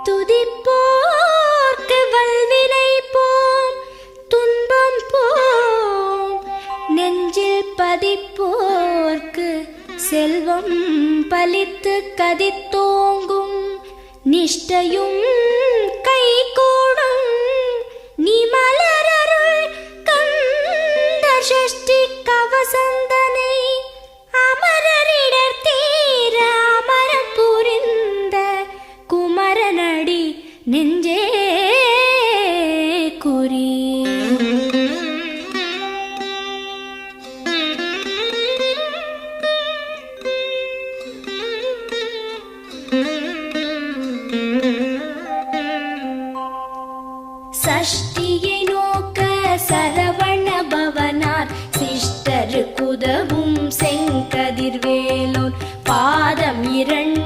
துதிப்போர்க்கு வல்வினை போம் துன்பம் போம், நெஞ்சில் பதிப்போர்க்கு செல்வம் பலித்து கதித்தோங்கும், நிஷ்டையும் கைகூடும் நீ மலரருள் கந்த சஷ்டி கவசந்தனை, அமரரிடர் தீர அமரம் புரிந்த குமரனடி நெஞ்சே குறி. சஷ்டியை நோக்க சரவண பவனார் சிஷ்டரு குதவும் செங்கதிர்வேலோன் பாதம் 2